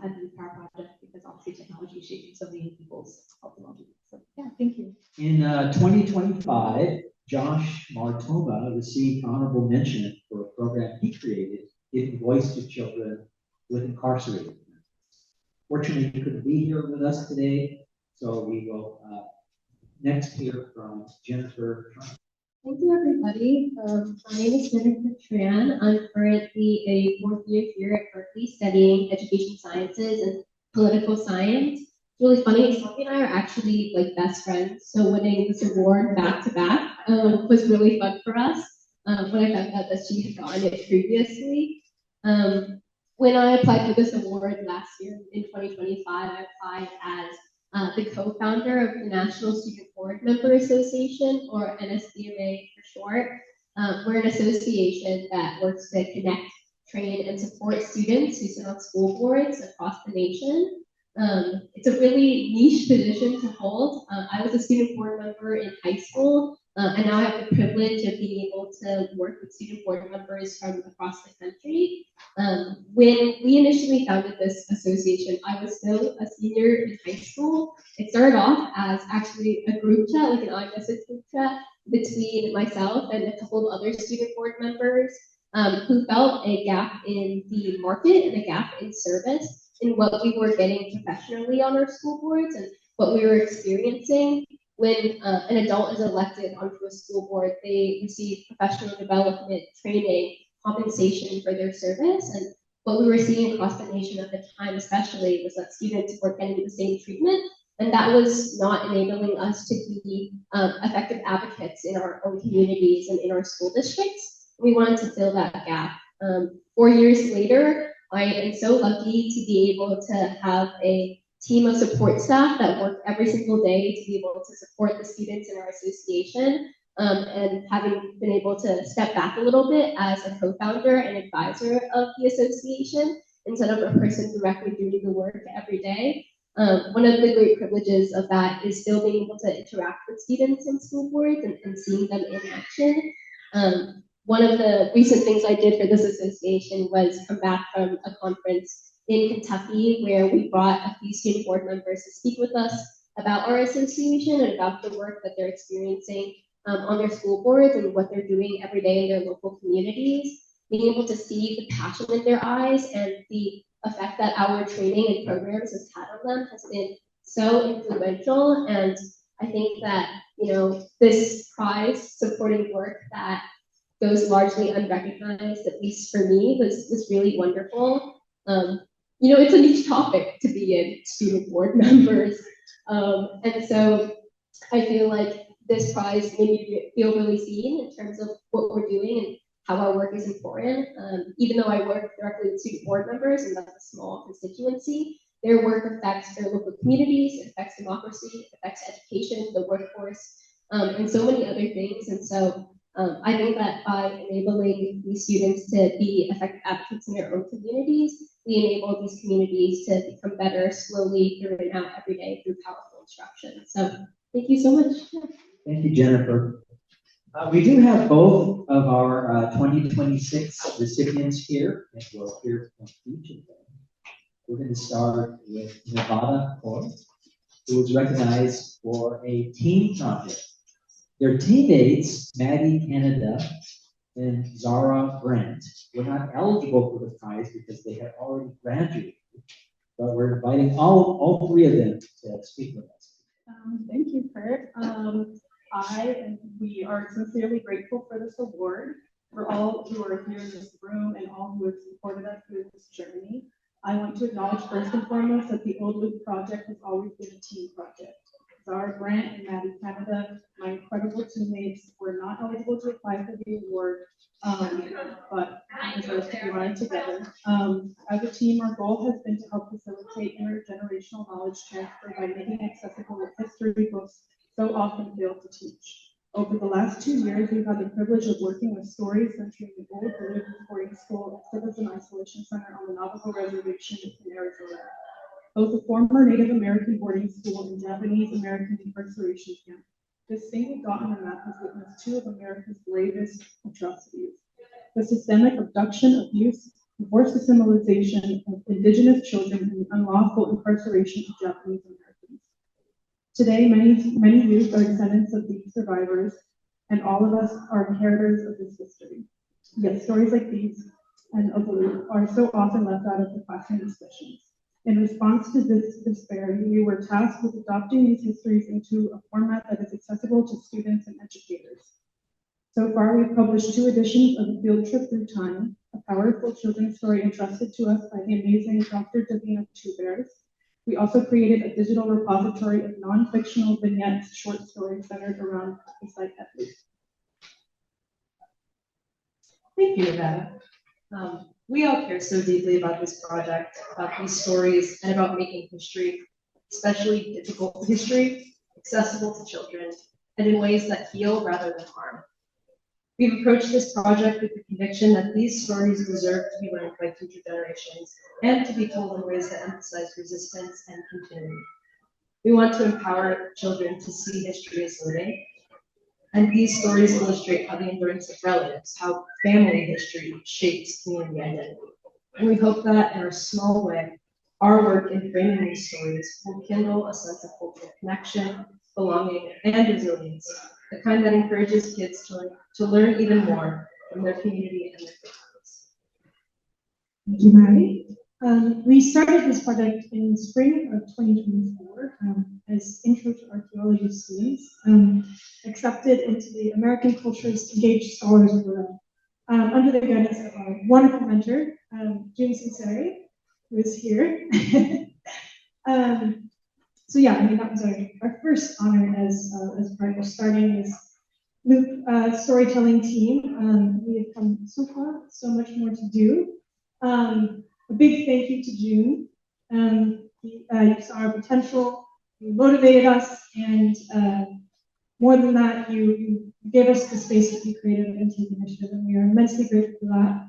at the Power Project, because obviously technology is shaping so many people's health and well-being. So yeah, thank you. In 2025, Josh Martoma received honorable mention for a program he created, giving voice to children with incarcerated parents. Fortunately, he couldn't be here with us today, so we will next hear from Jennifer Tran. Thank you, everybody. My name is Jennifer Tran. I'm currently a fourth year here at Berkeley studying education sciences and political science. It's really funny, Saanvi and I are actually like best friends, so winning this award back to back was really fun for us when I found out that she had gotten it previously. When I applied for this award last year in 2025, I applied as the co-founder of the National Student Board Member Association, or NSBMA for short. We're an association that works to connect, train, and support students who sit on school boards across the nation. It's a really niche position to hold. I was a student board member in high school, and now I have the privilege of being able to work with student board members from across the country. When we initially founded this association, I was still a senior in high school. It started off as actually a group chat, like an iMessage group chat between myself and a couple of other student board members who felt a gap in the market and a gap in service in what we were getting professionally on our school boards and what we were experiencing when an adult is elected onto a school board, they receive professional development, training, compensation for their service. And what we were seeing across the nation at the time, especially, was that students weren't getting the same treatment. And that was not enabling us to be effective advocates in our own communities and in our school districts. We wanted to fill that gap. 4 years later, I am so lucky to be able to have a team of support staff that work every single day to be able to support the students in our association. And having been able to step back a little bit as a co-founder and advisor of the association instead of a person directly doing the work every day. One of the great privileges of that is still being able to interact with students in school boards and seeing them in action. One of the recent things I did for this association was come back from a conference in Kentucky where we brought a few student board members to speak with us about our association and about the work that they're experiencing on their school boards and what they're doing every day in their local communities. Being able to see the passion in their eyes and the effect that our training and programs has had on them has been so influential. And I think that, you know, this prize supporting work that goes largely unrecognized, at least for me, was really wonderful. You know, it's a niche topic to be in, student board members. And so I feel like this prize made me feel really seen in terms of what we're doing and how our work is important. Even though I work directly with student board members, and that's a small constituency, their work affects their local communities, it affects democracy, it affects education, the workforce, and so many other things. And so I think that by enabling these students to be effective advocates in their own communities, we enable these communities to become better slowly through and out every day through powerful instruction. So thank you so much. Thank you, Jennifer. We do have both of our 2026 recipients here, and we'll hear from each of them. We're going to start with Nevada Coy, who was recognized for a team project. Their teammates, Maddie Canada and Zara Brandt, were not eligible for the prize because they had already graduated. But we're inviting all three of them to speak with us. Thank you, Kurt. We are sincerely grateful for this award, for all who are here in this room and all who have supported us through this journey. I want to acknowledge first and foremost that the Old Loop Project has always been a team project. Zara Brandt and Maddie Canada, my incredible teammates, were not eligible to apply for the award, but deserve to be running together. As a team, our goal has been to help facilitate intergenerational knowledge transfer by making accessible what history books so often fail to teach. Over the last 2 years, we've had the privilege of working with stories centering the old Duluth boarding school and Citizen Isolation Center on the Navajo Reservation in Arizona. Both a former Native American boarding school and Japanese American incarceration camp. This single dot on the map has witnessed two of America's gravest atrocities: the systemic abduction, abuse, and forced assimilation of indigenous children and the unlawful incarceration of Japanese Americans. Today, many youth are descendants of these survivors, and all of us are inheritors of this history. Yet stories like these and of Duluth are so often left out of the classroom discussions. In response to this disparity, we were tasked with adopting these histories into a format that is accessible to students and educators. So far, we've published 2 editions of A Field Trip Through Time, a powerful children's story entrusted to us by the amazing Dr. Davina Two Bears. We also created a digital repository of non-fictional vignettes, short stories centered around the site at least. Thank you, Nevada. We all care so deeply about this project, about these stories, and about making history, especially difficult history, accessible to children, and in ways that heal rather than harm. We've approached this project with the conviction that these stories deserve to be learned by future generations and to be told in ways that emphasize resistance and continuity. We want to empower children to see history as living, and these stories illustrate how the endurance of relatives, how family history shapes community identity. And we hope that in our small way, our work in framing these stories will kindle a sense of cultural connection, belonging, and resilience, the kind that encourages kids to learn even more from their community and their families. Thank you, Maddie. We started this project in spring of 2024 as Intro to Archaeology Anthropology students, accepted into the American Cultures Engaged Scholars Program under the guidance of our wonderful mentor, June Sinceri, who is here. So yeah, I mean, that was our first honor as part of starting this loop storytelling team. We have come so far, so much more to do. A big thank you to June. You saw our potential, you motivated us, and more than that, you gave us the space to be creative and take initiative, and we are immensely grateful for that.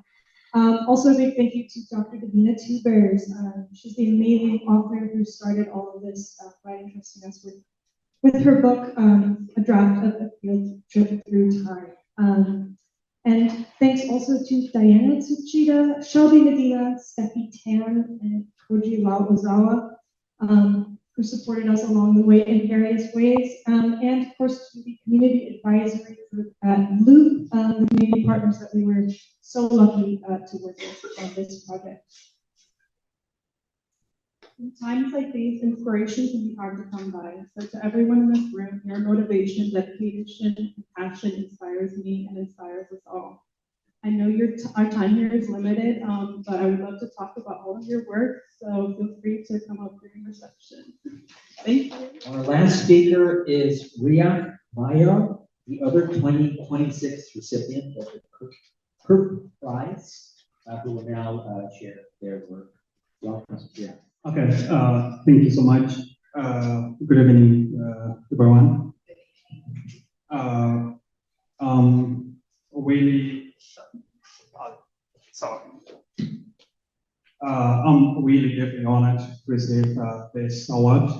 Also, a big thank you to Dr. Davina Tubers. She's the amazing author who started all of this by entrusting us with her book, A Draft of a Field Trip Through Time. And thanks also to Diana Tsuchida, Shelby Medina, Steffi Tan, and Koji Ozawa, who supported us along the way in various ways. And of course, to the community advisory group at Loop, the community partners that we were so lucky to work with on this project. In times like these, inspiration can be hard to come by. So to everyone in this room, your motivation, dedication, and passion inspires me and inspires us all. I know our time here is limited, but I would love to talk about all of your work, so feel free to come up during reception. Thank you. Our last speaker is Riak Mayar, the other 2026 recipient of the Kirp Prize, who will now share their work. Welcome, Riak. Okay, thank you so much. Good evening, everyone. I'm really deeply honored to receive this award.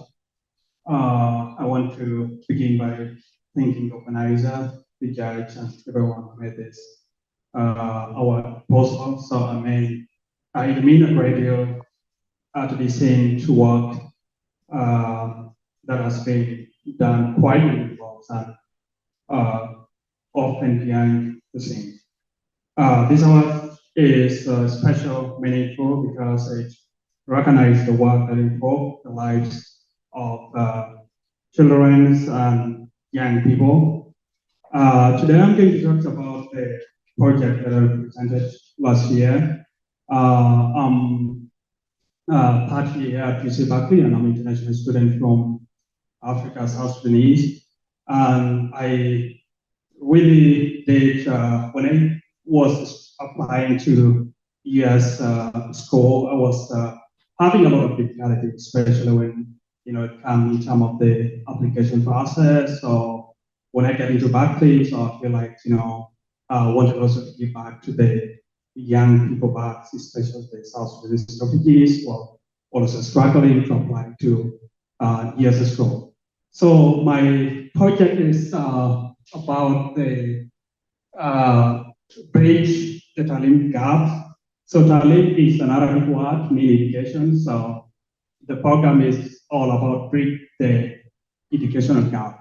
I want to begin by thanking the organizer, the judge, and everyone who made this award possible. So it means a great deal to be seen to work that has been done quite in books and often behind the scenes. This award is special, meaningful because it recognizes the work that involves the lives of children and young people. Today I'm going to talk about the project that I presented last year. Partly here at UC Berkeley, and I'm an international student from Africa, South Sudanese. And I really did, when I was applying to US school, I was having a lot of difficulty, especially when, it comes in terms of the application process. So when I get into Berkeley, so I feel like, I wanted also to give back to the young people back, especially the South Sudanese refugees, who are also struggling to apply to US school. So my project is about the bridge the Talim gap. So Talim is an Arabic word meaning education. So the program is all about bridge the educational gap.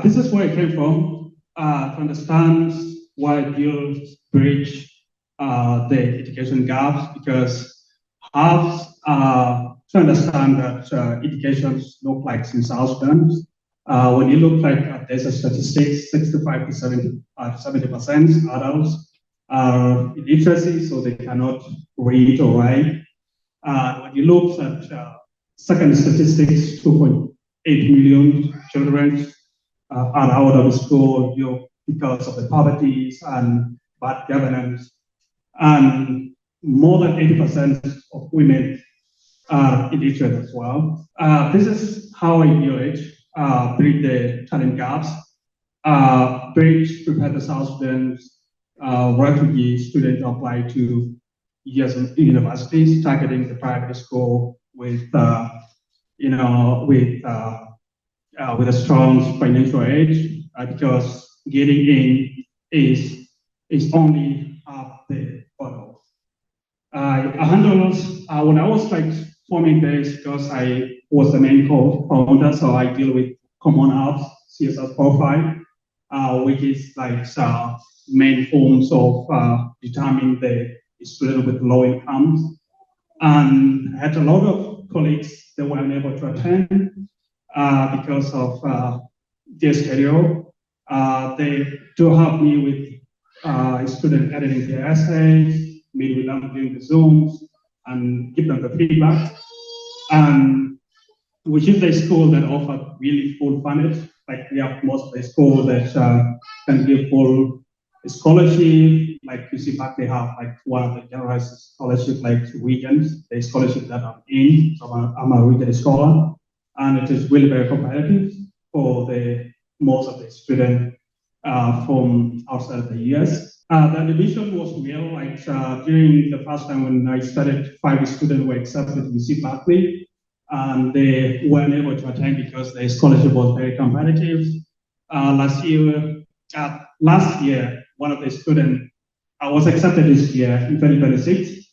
This is where I came from to understand why I build bridge the education gaps, because I have to understand that education look like in South Sudan. When you look like there's a statistics, 65 to 70% adults are illiteracy, so they cannot read or write. When you look at second statistics, 2.8 million children are out of school because of the poverty and bad governance. And more than 80% of women are illiterate as well. This is how I view it. Bridge the talent gaps, prepare the South Sudan's refugee students apply to US universities, targeting the private school with a strong financial aid, because getting in is only half the battle. I handled when I was forming this, because I was the main co-founder, so I deal with common apps, CSS profile, which is main forms of determining the student with low incomes. And I had a lot of colleagues that were unable to attend. because of their schedule. They do help me with student editing their essays, meet with them during the Zooms, and give them the feedback. And which is the school that offer really full funded. Like we have most of the schools that can give full scholarship. Like UC Berkeley have like one of the generous scholarship, like regions, the scholarship that I'm in. So I'm a regional scholar, and it is really very competitive for the most of the students from outside of the US. The admission was well, like during the first time when I started, 5 students were accepted to UC Berkeley, and they weren't able to attend because the scholarship was very competitive. Last year, one of the students was accepted this year in 2026,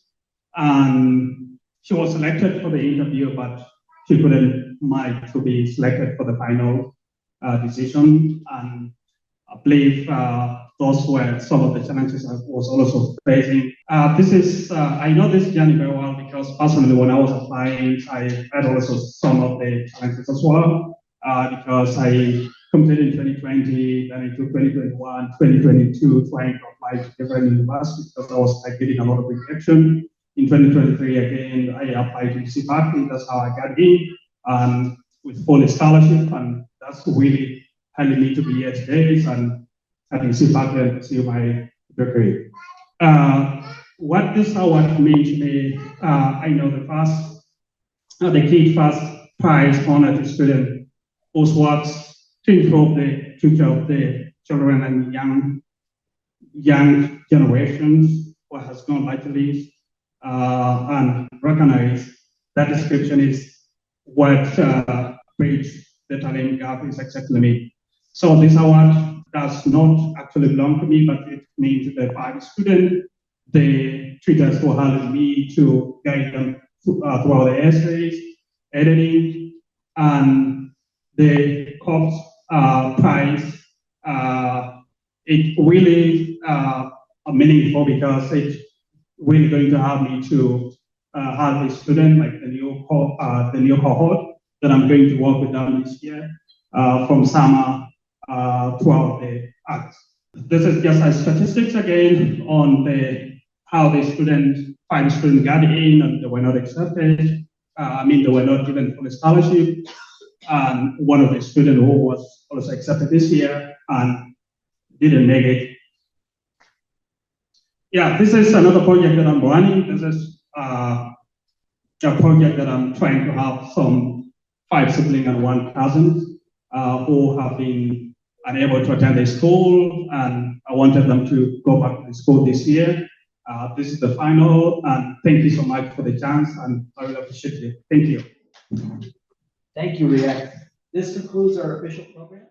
and she was selected for the interview, but she couldn't make to be selected for the final decision. And I believe those were some of the challenges I was also facing. I know this journey very well because personally when I was applying, I had also some of the challenges as well, because I completed in 2020, then into 2021, 2022, trying to apply to different universities because I was like getting a lot of rejection. In 2023, again, I applied to UC Berkeley. That's how I got in, with full scholarship, and that's really helping me to be here today and at UC Berkeley and pursue my degree. What this award means to me, I know the key first prize honored student whose works to improve the future of the children and young generations what has gone vitally, and recognize that description is what bridge the talent gap is exactly me. So this award does not actually belong to me, but it means to the 5 students, the tutors who helped me to guide them throughout the essays, editing, and the Kirp Prize. It really meaningful because it's really going to help me to have a student like the new cohort that I'm going to work with them this year from summer throughout the August. This is just a statistics again on how the 5 students got in and they were not accepted. They were not given full scholarship. And one of the students who was also accepted this year and didn't make it. Yeah, this is another project that I'm running. This is a project that I'm trying to have some 5 siblings and 1 cousin who have been unable to attend the school, and I wanted them to go back to the school this year. This is the final, and thank you so much for the chance, and I really appreciate it. Thank you. Thank you, Riak. This concludes our official program.